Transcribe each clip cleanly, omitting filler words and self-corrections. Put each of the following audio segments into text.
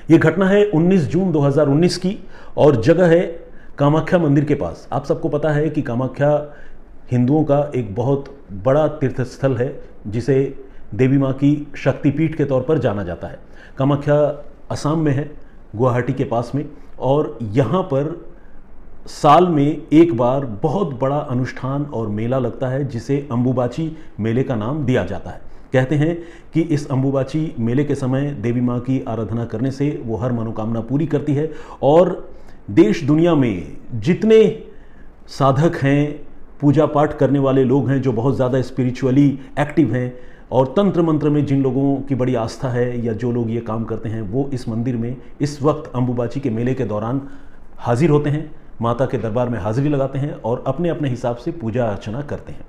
ये घटना है 19 जून 2019 की और जगह है कामाख्या मंदिर के पास। आप सबको पता है कि कामाख्या हिंदुओं का एक बहुत बड़ा तीर्थस्थल है जिसे देवी माँ की शक्तिपीठ के तौर पर जाना जाता है। कामाख्या असम में है, गुवाहाटी के पास में, और यहाँ पर साल में एक बार बहुत बड़ा अनुष्ठान और मेला लगता है जिसे अंबुबाची मेले का नाम दिया जाता है। कहते हैं कि इस अंबुबाची मेले के समय देवी माँ की आराधना करने से वो हर मनोकामना पूरी करती है और देश दुनिया में जितने साधक हैं, पूजा पाठ करने वाले लोग हैं, जो बहुत ज़्यादा स्पिरिचुअली एक्टिव हैं और तंत्र मंत्र में जिन लोगों की बड़ी आस्था है या जो लोग ये काम करते हैं, वो इस मंदिर में इस वक्त अंबुबाची के मेले के दौरान हाजिर होते हैं, माता के दरबार में हाजिरी लगाते हैं और अपने अपने हिसाब से पूजा अर्चना करते हैं।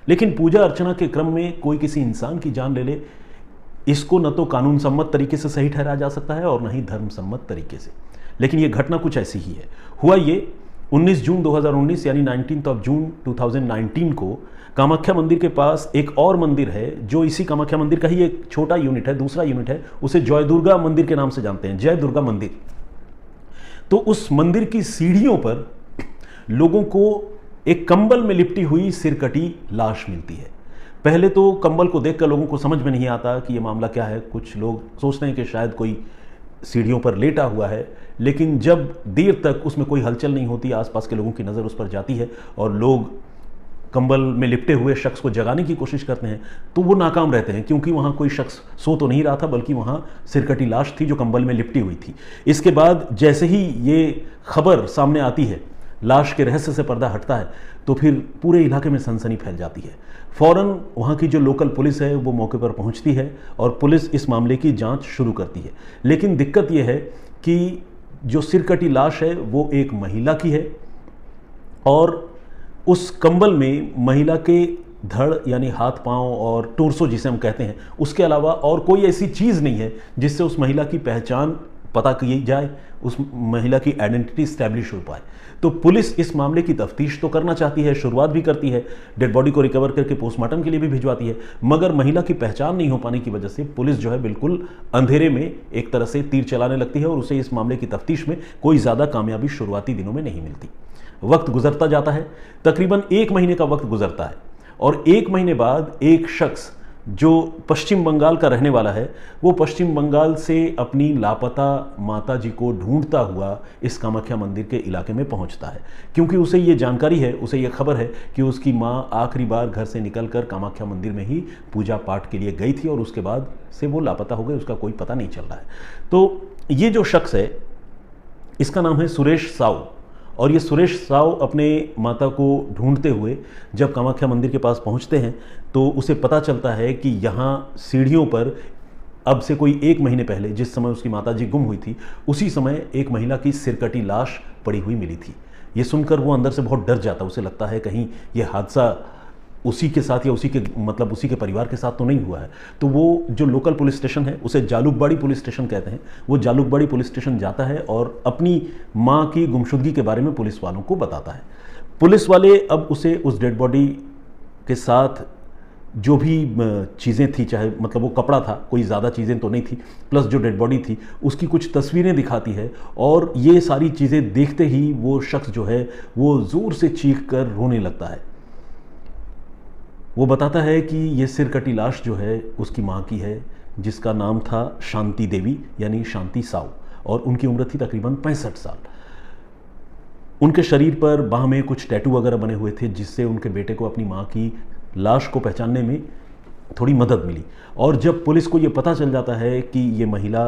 लेकिन पूजा अर्चना के क्रम में कोई किसी इंसान की जान ले ले, इसको न तो कानून सम्मत तरीके से सही ठहराया जा सकता है और न ही धर्म सम्मत तरीके से। लेकिन ये घटना कुछ ऐसी ही है। हुआ ये 19 जून 2019 यानी 19 जून 2019 को कामाख्या मंदिर के पास एक और मंदिर है जो इसी कामाख्या मंदिर का ही एक छोटा यूनिट है, दूसरा यूनिट है, उसे जय दुर्गा मंदिर के नाम से जानते हैं, जय दुर्गा मंदिर। तो उस मंदिर की सीढ़ियों पर लोगों को एक कंबल में लिपटी हुई सिरकटी लाश मिलती है। पहले तो कंबल को देखकर लोगों को समझ में नहीं आता कि ये मामला क्या है। कुछ लोग सोचते हैं कि शायद कोई सीढ़ियों पर लेटा हुआ है, लेकिन जब देर तक उसमें कोई हलचल नहीं होती, आसपास के लोगों की नज़र उस पर जाती है और लोग कंबल में लिपटे हुए शख्स को जगाने की कोशिश करते हैं तो वो नाकाम रहते हैं, क्योंकि वहाँ कोई शख्स सो तो नहीं रहा था, बल्कि वहाँ सिरकटी लाश थी जो कंबल में लिपटी हुई थी। इसके बाद जैसे ही ये खबर सामने आती है, लाश के रहस्य से पर्दा हटता है, तो फिर पूरे इलाके में सनसनी फैल जाती है। फ़ौरन वहाँ की जो लोकल पुलिस है वो मौके पर पहुँचती है और पुलिस इस मामले की जांच शुरू करती है। लेकिन दिक्कत ये है कि जो सिरकटी लाश है वो एक महिला की है और उस कंबल में महिला के धड़ यानी हाथ पांव और टोर्सो जिसे हम कहते हैं, उसके अलावा और कोई ऐसी चीज़ नहीं है जिससे उस महिला की पहचान पता की जाए, उस महिला की आइडेंटिटी स्टैब्लिश हो पाए। तो पुलिस इस मामले की तफ्तीश तो करना चाहती है, शुरुआत भी करती है, डेड बॉडी को रिकवर करके पोस्टमार्टम के लिए भी भिजवाती है, मगर महिला की पहचान नहीं हो पाने की वजह से पुलिस जो है बिल्कुल अंधेरे में एक तरह से तीर चलाने लगती है और उसे इस मामले की तफ्तीश में कोई ज़्यादा कामयाबी शुरुआती दिनों में नहीं मिलती। वक्त गुजरता जाता है, तकरीबन 1 महीने का वक्त गुजरता है और 1 महीने बाद एक शख्स जो पश्चिम बंगाल का रहने वाला है, वो पश्चिम बंगाल से अपनी लापता माता जी को ढूंढता हुआ इस कामाख्या मंदिर के इलाके में पहुंचता है, क्योंकि उसे ये जानकारी है, उसे ये खबर है कि उसकी माँ आखिरी बार घर से निकलकर कामाख्या मंदिर में ही पूजा पाठ के लिए गई थी और उसके बाद से वो लापता हो गई, उसका कोई पता नहीं चल रहा है। तो ये जो शख्स है, इसका नाम है सुरेश साव, और ये सुरेश साव अपने माता को ढूंढते हुए जब कामाख्या मंदिर के पास पहुंचते हैं तो उसे पता चलता है कि यहाँ सीढ़ियों पर अब से कोई 1 महीने पहले, जिस समय उसकी माता जी गुम हुई थी, उसी समय एक महिला की सिरकटी लाश पड़ी हुई मिली थी। ये सुनकर वो अंदर से बहुत डर जाता, उसे लगता है कहीं ये हादसा उसी के साथ या उसी के परिवार के साथ तो नहीं हुआ है। तो वो जो लोकल पुलिस स्टेशन है, उसे जालुकबाड़ी पुलिस स्टेशन कहते हैं, वो जालुकबाड़ी पुलिस स्टेशन जाता है और अपनी माँ की गुमशुदगी के बारे में पुलिस वालों को बताता है। पुलिस वाले अब उसे उस डेड बॉडी के साथ जो भी चीज़ें थी, चाहे वो कपड़ा था, कोई ज़्यादा चीज़ें तो नहीं थी, प्लस जो डेड बॉडी थी उसकी कुछ तस्वीरें दिखाती है और ये सारी चीज़ें देखते ही वो शख्स जो है वो ज़ोर से चीख कर रोने लगता है। वो बताता है कि ये सिरकटी लाश जो है उसकी माँ की है, जिसका नाम था शांति देवी यानी शांति साव, और उनकी उम्र थी तकरीबन 65 साल। उनके शरीर पर बाह में कुछ टैटू वगैरह बने हुए थे, जिससे उनके बेटे को अपनी माँ की लाश को पहचानने में थोड़ी मदद मिली। और जब पुलिस को ये पता चल जाता है कि ये महिला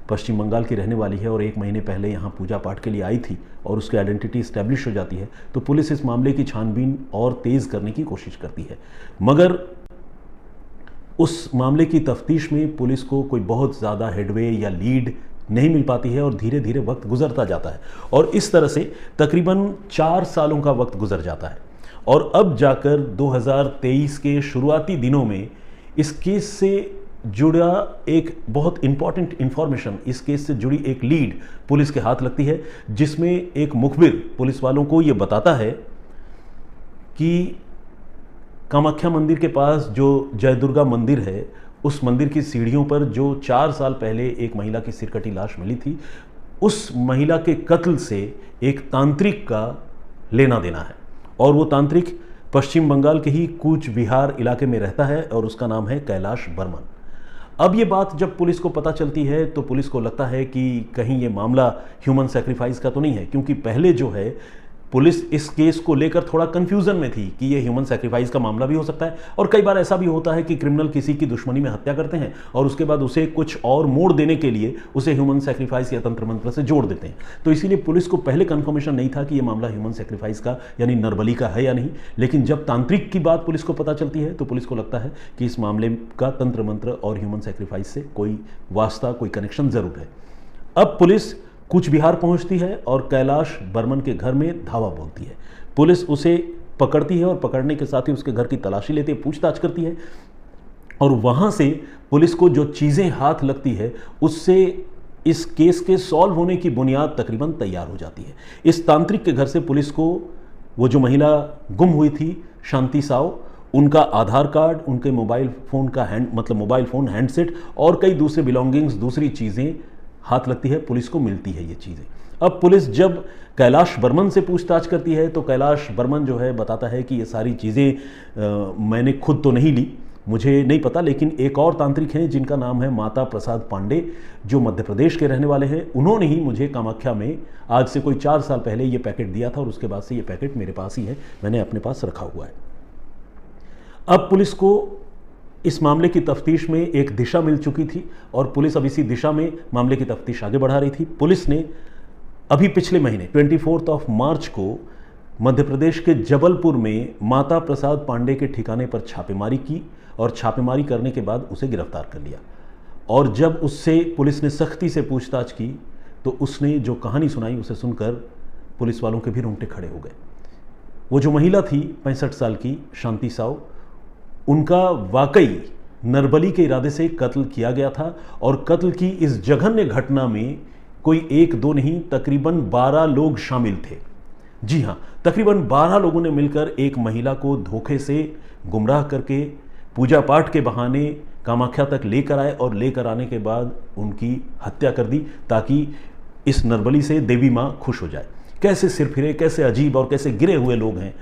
पश्चिम बंगाल की रहने वाली है और 1 महीने पहले यहाँ पूजा पाठ के लिए आई थी और उसकी आइडेंटिटी इस्टेब्लिश हो जाती है, तो पुलिस इस मामले की छानबीन और तेज़ करने की कोशिश करती है। मगर उस मामले की तफ्तीश में पुलिस को कोई बहुत ज़्यादा हेडवे या लीड नहीं मिल पाती है और धीरे धीरे वक्त गुजरता जाता है और इस तरह से तकरीबन 4 सालों का वक्त गुजर जाता है। और अब जाकर 2023 के शुरुआती दिनों में इस केस से जुड़ा एक बहुत इंपॉर्टेंट इंफॉर्मेशन, इस केस से जुड़ी एक लीड पुलिस के हाथ लगती है, जिसमें एक मुखबिर पुलिस वालों को ये बताता है कि कामाख्या मंदिर के पास जो जय दुर्गा मंदिर है उस मंदिर की सीढ़ियों पर जो 4 साल पहले एक महिला की सिरकटी लाश मिली थी, उस महिला के कत्ल से एक तांत्रिक का लेना देना है। और वो तांत्रिक पश्चिम बंगाल के ही कूच बिहार इलाके में रहता है और उसका नाम है कैलाश बर्मन। अब ये बात जब पुलिस को पता चलती है तो पुलिस को लगता है कि कहीं ये मामला ह्यूमन सेक्रीफाइस का तो नहीं है, क्योंकि पहले जो है पुलिस इस केस को लेकर थोड़ा कंफ्यूजन में थी कि ये ह्यूमन सेक्रीफाइस का मामला भी हो सकता है। और कई बार ऐसा भी होता है कि क्रिमिनल किसी की दुश्मनी में हत्या करते हैं और उसके बाद उसे कुछ और मोड़ देने के लिए उसे ह्यूमन सेक्रीफाइस या तंत्र मंत्र से जोड़ देते हैं। तो इसीलिए पुलिस को पहले कंफर्मेशन नहीं था कि ये मामला ह्यूमन सेक्रीफाइस का यानी नरबली का है या नहीं। लेकिन जब तांत्रिक की बात पुलिस को पता चलती है तो पुलिस को लगता है कि इस मामले का तंत्र मंत्र और ह्यूमन सेक्रीफाइस से कोई वास्ता, कोई कनेक्शन जरूर है। अब पुलिस कूच बिहार पहुंचती है और कैलाश बर्मन के घर में धावा बोलती है। पुलिस उसे पकड़ती है और पकड़ने के साथ ही उसके घर की तलाशी लेती है, पूछताछ करती है। और वहां से पुलिस को जो चीज़ें हाथ लगती है उससे इस केस के सॉल्व होने की बुनियाद तकरीबन तैयार हो जाती है। इस तांत्रिक के घर से पुलिस को वो जो महिला गुम हुई थी शांति साव, उनका आधार कार्ड, उनके मोबाइल फ़ोन का मोबाइल फ़ोन, हैंडसेट और कई दूसरे बिलोंगिंग्स, दूसरी चीज़ें हाथ लगती है, पुलिस को मिलती है ये चीज़ें। अब पुलिस जब कैलाश बर्मन से पूछताछ करती है तो कैलाश बर्मन जो है बताता है कि ये सारी चीज़ें मैंने खुद तो नहीं ली, मुझे नहीं पता, लेकिन एक और तांत्रिक हैं जिनका नाम है माता प्रसाद पांडे, जो मध्य प्रदेश के रहने वाले हैं। उन्होंने ही मुझे कामाख्या में आज से कोई 4 साल पहले ये पैकेट दिया था और उसके बाद से ये पैकेट मेरे पास ही है, मैंने अपने पास रखा हुआ है। अब पुलिस को इस मामले की तफ्तीश में एक दिशा मिल चुकी थी और पुलिस अब इसी दिशा में मामले की तफ्तीश आगे बढ़ा रही थी। पुलिस ने अभी पिछले महीने 24 मार्च को मध्य प्रदेश के जबलपुर में माता प्रसाद पांडे के ठिकाने पर छापेमारी की और छापेमारी करने के बाद उसे गिरफ्तार कर लिया। और जब उससे पुलिस ने सख्ती से पूछताछ की तो उसने जो कहानी सुनाई उसे सुनकर पुलिस वालों के भी रोंगटे खड़े हो गए। वो जो महिला थी 65 साल की शांति साव, उनका वाकई नरबली के इरादे से कत्ल किया गया था और कत्ल की इस जघन्य घटना में कोई 1-2 नहीं, तकरीबन 12 लोग शामिल थे। जी हाँ, तकरीबन 12 लोगों ने मिलकर एक महिला को धोखे से गुमराह करके पूजा पाठ के बहाने कामाख्या तक लेकर आए और लेकर आने के बाद उनकी हत्या कर दी ताकि इस नरबली से देवी माँ खुश हो जाए। कैसे सिर फिरे, कैसे अजीब और कैसे गिरे हुए लोग हैं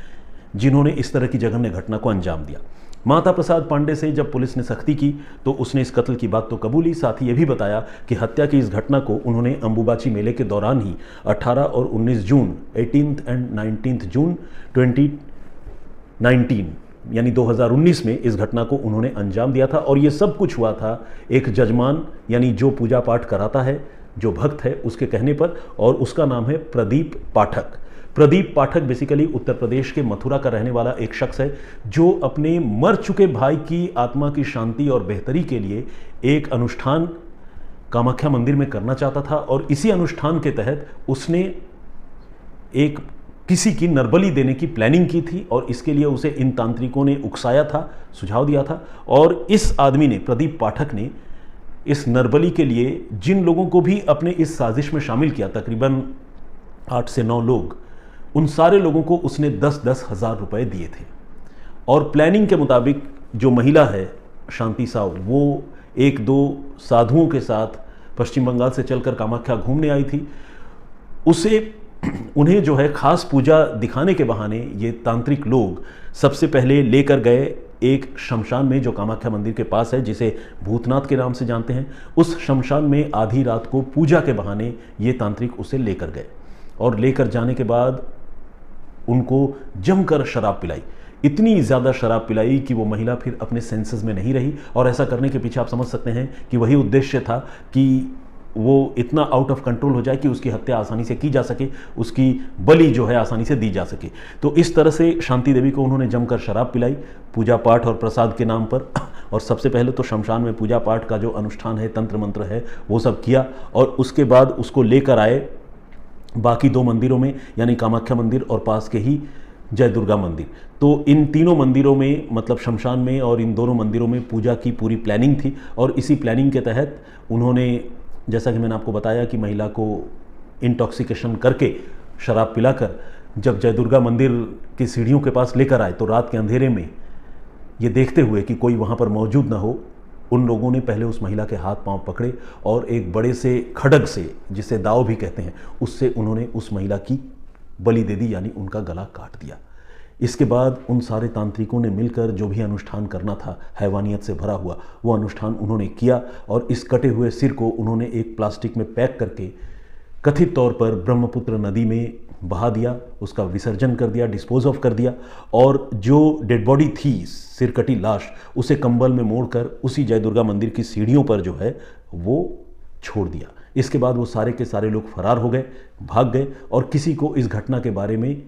जिन्होंने इस तरह की जघन्य घटना को अंजाम दिया। माता प्रसाद पांडे से जब पुलिस ने सख्ती की तो उसने इस कत्ल की बात तो कबूली, साथ ही ये भी बताया कि हत्या की इस घटना को उन्होंने अंबुबाची मेले के दौरान ही 18 और 19 जून 18 एंड 19 जून 2019 यानी 2019 में इस घटना को उन्होंने अंजाम दिया था। और ये सब कुछ हुआ था एक जजमान यानी जो पूजा पाठ कराता है, जो भक्त है, उसके कहने पर, और उसका नाम है प्रदीप पाठक। प्रदीप पाठक बेसिकली उत्तर प्रदेश के मथुरा का रहने वाला एक शख्स है जो अपने मर चुके भाई की आत्मा की शांति और बेहतरी के लिए एक अनुष्ठान कामाख्या मंदिर में करना चाहता था और इसी अनुष्ठान के तहत उसने एक किसी की नरबली देने की प्लानिंग की थी और इसके लिए उसे इन तांत्रिकों ने उकसाया था, सुझाव दिया था। और इस आदमी ने, प्रदीप पाठक ने, इस नरबली के लिए जिन लोगों को भी अपने इस साजिश में शामिल किया, तकरीबन 8 से 9 लोग, उन सारे लोगों को उसने 10-10 हज़ार रुपये दिए थे। और प्लानिंग के मुताबिक जो महिला है शांति साव, वो 1-2 साधुओं के साथ पश्चिम बंगाल से चलकर कामाख्या घूमने आई थी। उन्हें जो है खास पूजा दिखाने के बहाने ये तांत्रिक लोग सबसे पहले लेकर गए एक शमशान में जो कामाख्या मंदिर के पास है, जिसे भूतनाथ के नाम से जानते हैं। उस शमशान में आधी रात को पूजा के बहाने ये तांत्रिक उसे लेकर गए और लेकर जाने के बाद उनको जमकर शराब पिलाई, इतनी ज़्यादा शराब पिलाई कि वो महिला फिर अपने सेंसेस में नहीं रही। और ऐसा करने के पीछे आप समझ सकते हैं कि वही उद्देश्य था कि वो इतना आउट ऑफ कंट्रोल हो जाए कि उसकी हत्या आसानी से की जा सके, उसकी बलि जो है आसानी से दी जा सके। तो इस तरह से शांति देवी को उन्होंने जमकर शराब पिलाई पूजा पाठ और प्रसाद के नाम पर। और सबसे पहले तो शमशान में पूजा पाठ का जो अनुष्ठान है, तंत्र मंत्र है, वो सब किया और उसके बाद उसको लेकर आए बाकी 2 मंदिरों में, यानी कामाख्या मंदिर और पास के ही जय दुर्गा मंदिर। तो इन तीनों मंदिरों में, मतलब शमशान में और इन दोनों मंदिरों में पूजा की पूरी प्लानिंग थी। और इसी प्लानिंग के तहत उन्होंने, जैसा कि मैंने आपको बताया, कि महिला को इंटॉक्सिकेशन करके शराब पिलाकर जब जय दुर्गा मंदिर की सीढ़ियों के पास लेकर आए तो रात के अंधेरे में ये देखते हुए कि कोई वहाँ पर मौजूद ना हो, उन लोगों ने पहले उस महिला के हाथ पांव पकड़े और एक बड़े से खड्ग से, जिसे दाव भी कहते हैं, उससे उन्होंने उस महिला की बलि दे दी, यानी उनका गला काट दिया। इसके बाद उन सारे तांत्रिकों ने मिलकर जो भी अनुष्ठान करना था हैवानियत से भरा हुआ, वो अनुष्ठान उन्होंने किया और इस कटे हुए सिर को उन्होंने एक प्लास्टिक में पैक करके कथित तौर पर ब्रह्मपुत्र नदी में बहा दिया, उसका विसर्जन कर दिया, डिस्पोज ऑफ कर दिया, और जो डेड बॉडी थी, सिरकटी लाश, उसे कंबल में मोड़कर उसी जय दुर्गा मंदिर की सीढ़ियों पर जो है वो छोड़ दिया। इसके बाद वो सारे के सारे लोग फरार हो गए, भाग गए, और किसी को इस घटना के बारे में,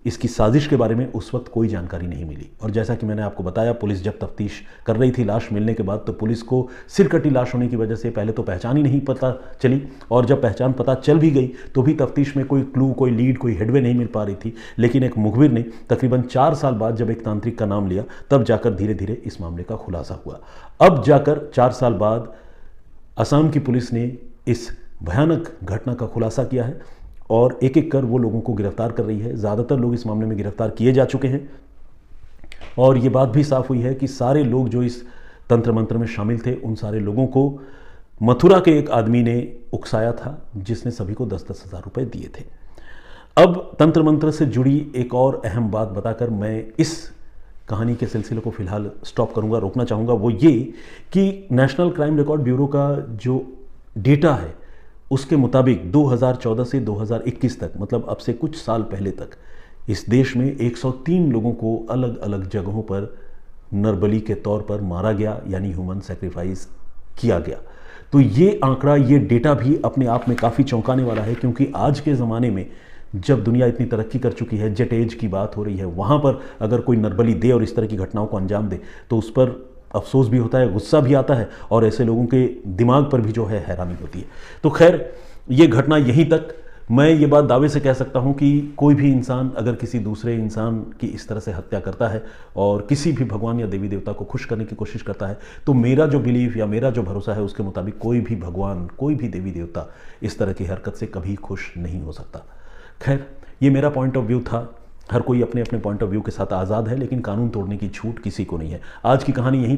इसकी साजिश के बारे में उस वक्त कोई जानकारी नहीं मिली। और जैसा कि मैंने आपको बताया, पुलिस जब तफ्तीश कर रही थी लाश मिलने के बाद, तो पुलिस को सिरकटी लाश होने की वजह से पहले तो पहचान ही नहीं पता चली, और जब पहचान पता चल भी गई तो भी तफ्तीश में कोई क्लू, कोई लीड, कोई हेडवे नहीं मिल पा रही थी। लेकिन एक मुखबिर ने तकरीबन 4 साल बाद जब एक तांत्रिक का नाम लिया, तब जाकर धीरे धीरे इस मामले का खुलासा हुआ। अब जाकर 4 साल बाद असम की पुलिस ने इस भयानक घटना का खुलासा किया है और एक एक कर वो लोगों को गिरफ्तार कर रही है। ज़्यादातर लोग इस मामले में गिरफ्तार किए जा चुके हैं, और ये बात भी साफ हुई है कि सारे लोग जो इस तंत्र मंत्र में शामिल थे, उन सारे लोगों को मथुरा के एक आदमी ने उकसाया था, जिसने सभी को 10-10 हज़ार रुपये दिए थे। अब तंत्र मंत्र से जुड़ी एक और अहम बात बताकर मैं इस कहानी के सिलसिले को फिलहाल स्टॉप करूंगा, रोकना चाहूँगा। वो ये कि नेशनल क्राइम रिकॉर्ड ब्यूरो का जो डेटा है, उसके मुताबिक 2014 से 2021 तक, मतलब अब से कुछ साल पहले तक, इस देश में 103 लोगों को अलग अलग जगहों पर नरबली के तौर पर मारा गया, यानी ह्यूमन सेक्रीफाइस किया गया। तो ये आंकड़ा, ये डेटा भी अपने आप में काफ़ी चौंकाने वाला है, क्योंकि आज के ज़माने में जब दुनिया इतनी तरक्की कर चुकी है, जेट एज की बात हो रही है, वहाँ पर अगर कोई नरबली दे और इस तरह की घटनाओं को अंजाम दे, तो उस पर अफसोस भी होता है, गुस्सा भी आता है, और ऐसे लोगों के दिमाग पर भी जो है हैरानी होती है। तो खैर, ये घटना यहीं तक। मैं ये बात दावे से कह सकता हूँ कि कोई भी इंसान अगर किसी दूसरे इंसान की इस तरह से हत्या करता है और किसी भी भगवान या देवी देवता को खुश करने की कोशिश करता है, तो मेरा जो बिलीफ या मेरा जो भरोसा है, उसके मुताबिक कोई भी भगवान, कोई भी देवी देवता इस तरह की हरकत से कभी खुश नहीं हो सकता। खैर, ये मेरा पॉइंट ऑफ व्यू था। हर कोई अपने अपने पॉइंट ऑफ व्यू के साथ आज़ाद है, लेकिन कानून तोड़ने की छूट किसी को नहीं है। आज की कहानी यहीं